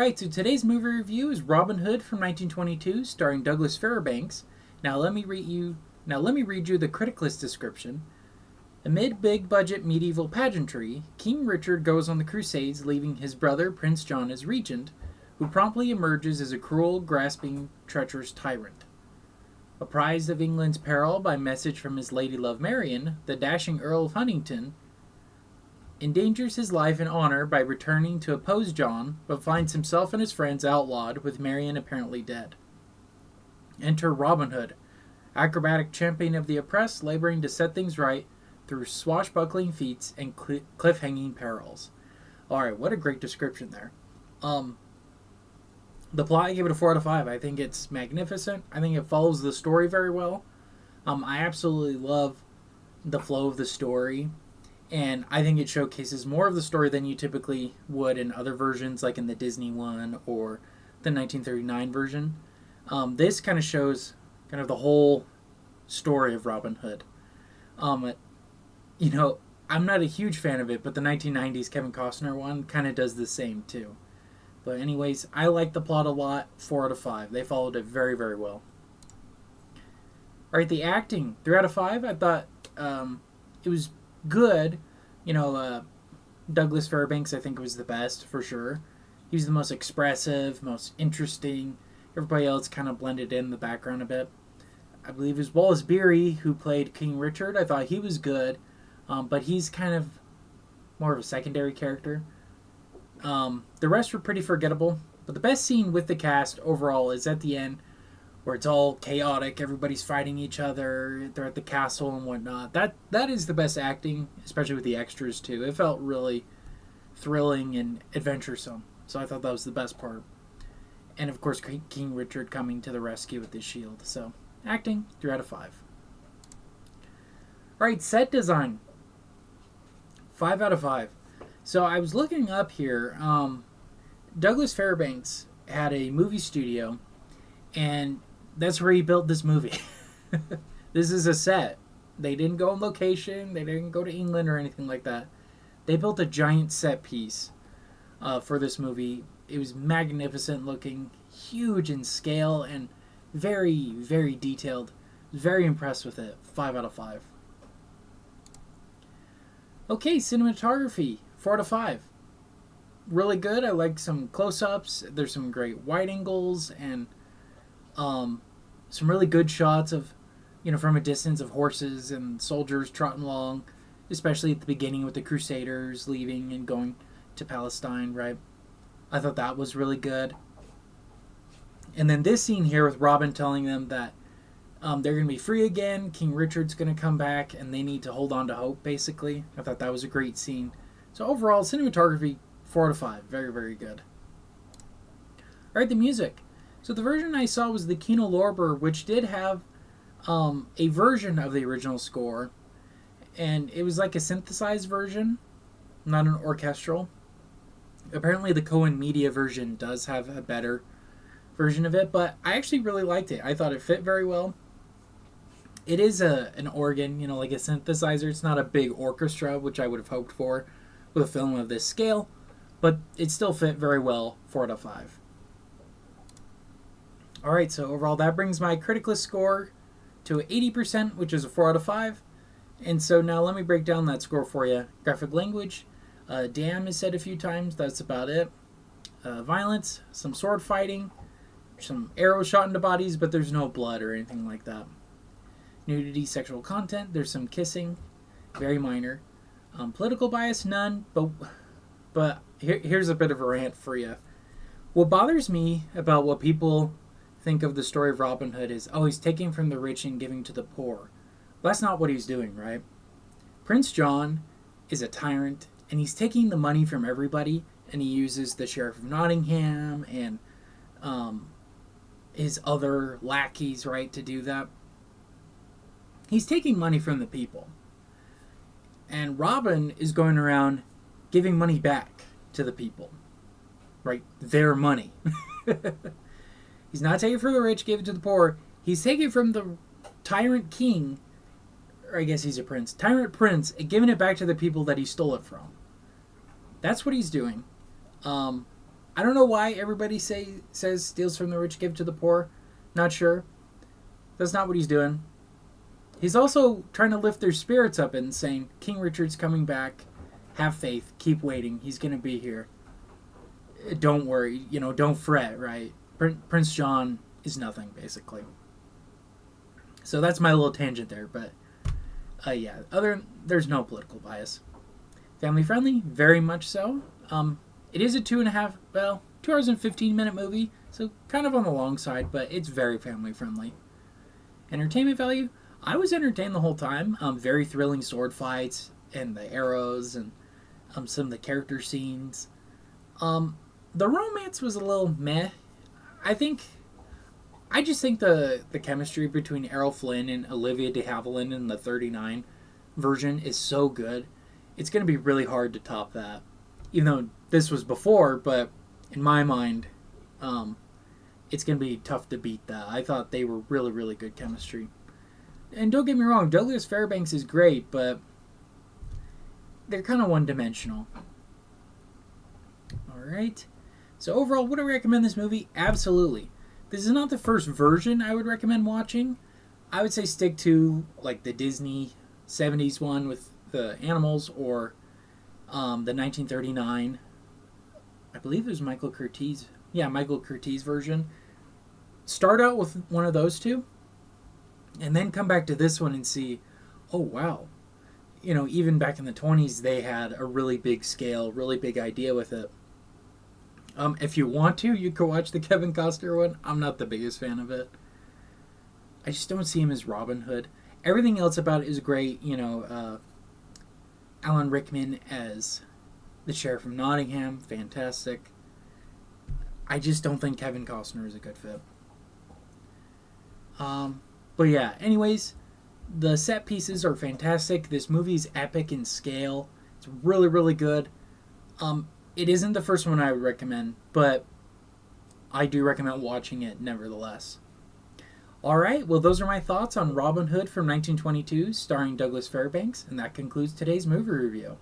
Alright, so today's movie review is Robin Hood from 1922, starring Douglas Fairbanks. Now let me read you the critic list description. Amid big budget medieval pageantry, King Richard goes on the Crusades, leaving his brother Prince John as regent, who promptly emerges as a cruel, grasping, treacherous tyrant. Apprised of England's peril by message from his lady love Marian, the dashing Earl of Huntingdon endangers his life and honor by returning to oppose John, but finds himself and his friends outlawed, with Marian apparently dead. Enter Robin Hood, acrobatic champion of the oppressed, laboring to set things right through swashbuckling feats and cliff-hanging perils. Alright, what a great description there. The plot, I give it a 4 out of 5. I think it's magnificent. I think it follows the story very well. I absolutely love the flow of the story. And I think it showcases more of the story than you typically would in other versions, like in the Disney one or the 1939 version. This kind of shows kind of the whole story of Robin Hood. I'm not a huge fan of it, but the 1990s Kevin Costner one kind of does the same too. But anyways, I like the plot a lot. 4 out of 5. They followed it very, very well. Alright, the acting. 3 out of 5. I thought it was good. Douglas Fairbanks, I think, was the best for sure. He was the most expressive, most interesting. Everybody else kind of blended in the background a bit. I believe it was Wallace Beery who played King Richard. I thought he was good, but he's kind of more of a secondary character. The rest were pretty forgettable, but the best scene with the cast overall is at the end, where it's all chaotic, everybody's fighting each other, they're at the castle and whatnot. That is the best acting, especially with the extras too. It felt really thrilling and adventuresome, so I thought that was the best part. And of course, King Richard coming to the rescue with his shield. So, acting, 3 out of 5. Alright, set design, 5 out of 5. So I was looking up here, Douglas Fairbanks had a movie studio, and that's where he built this movie. This is a set. They didn't go on location. They didn't go to England or anything like that. They built a giant set piece for this movie. It was magnificent looking, huge in scale, and very, very detailed. I was very impressed with it. 5 out of 5. Okay, cinematography. 4 out of 5. Really good. I like some close-ups. There's some great wide angles and some really good shots of, from a distance, of horses and soldiers trotting along, especially at the beginning with the Crusaders leaving and going to Palestine, right? I thought that was really good. And then this scene here with Robin telling them that they're going to be free again, King Richard's going to come back, and they need to hold on to hope, basically. I thought that was a great scene. So overall, cinematography, 4 out of 5. Very, very good. Alright, the music. So the version I saw was the Kino Lorber, which did have a version of the original score, and it was like a synthesized version, not an orchestral. Apparently the Cohen Media version does have a better version of it, but I actually really liked it. I thought it fit very well. It is an organ, like a synthesizer. It's not a big orchestra, which I would have hoped for with a film of this scale, but it still fit very well. 4 out of 5. Alright, so overall that brings my critic list score to 80%, which is a 4 out of 5. And so now let me break down that score for you. Graphic language, damn is said a few times, that's about it. Violence, some sword fighting, some arrows shot into bodies, but there's no blood or anything like that. Nudity, sexual content, there's some kissing, very minor. Political bias, none, but here's a bit of a rant for you. What bothers me about what people think of the story of Robin Hood is, he's taking from the rich and giving to the poor. Well, that's not what he's doing, right? Prince John is a tyrant, and he's taking the money from everybody, and he uses the Sheriff of Nottingham and his other lackeys, right, to do that. He's taking money from the people. And Robin is going around giving money back to the people. Right? Their money. He's not taking from the rich, giving it to the poor. He's taking from the tyrant king, or I guess he's a prince, tyrant prince, and giving it back to the people that he stole it from. That's what he's doing. I don't know why everybody says steals from the rich, give to the poor. Not sure. That's not what he's doing. He's also trying to lift their spirits up and saying, King Richard's coming back. Have faith. Keep waiting. He's going to be here. Don't worry. Don't fret, right? Prince John is nothing, basically. So that's my little tangent there. But, yeah, there's no political bias. Family friendly? Very much so. It is a 2 hours and 15-minute movie. So kind of on the long side, but it's very family friendly. Entertainment value? I was entertained the whole time. Very thrilling sword fights and the arrows and some of the character scenes. The romance was a little meh. I just think the chemistry between Errol Flynn and Olivia de Havilland in the 39 version is so good. It's going to be really hard to top that. Even though this was before, but in my mind, it's going to be tough to beat that. I thought they were really, really good chemistry. And don't get me wrong, Douglas Fairbanks is great, but they're kind of one-dimensional. Alright. So overall, would I recommend this movie? Absolutely. This is not the first version I would recommend watching. I would say stick to like the Disney 70s one with the animals, or the 1939. I believe it was Michael Curtiz. Yeah, Michael Curtiz version. Start out with one of those two, and then come back to this one and see, oh wow, even back in the 20s, they had a really big scale, really big idea with it. If you want to, you could watch the Kevin Costner one. I'm not the biggest fan of it. I just don't see him as Robin Hood. Everything else about it is great. Alan Rickman as the sheriff from Nottingham, fantastic. I just don't think Kevin Costner is a good fit. But yeah, anyways, the set pieces are fantastic. This movie is epic in scale. It's really, really good. It isn't the first one I would recommend, but I do recommend watching it nevertheless. Alright, well those are my thoughts on Robin Hood from 1922, starring Douglas Fairbanks, and that concludes today's movie review.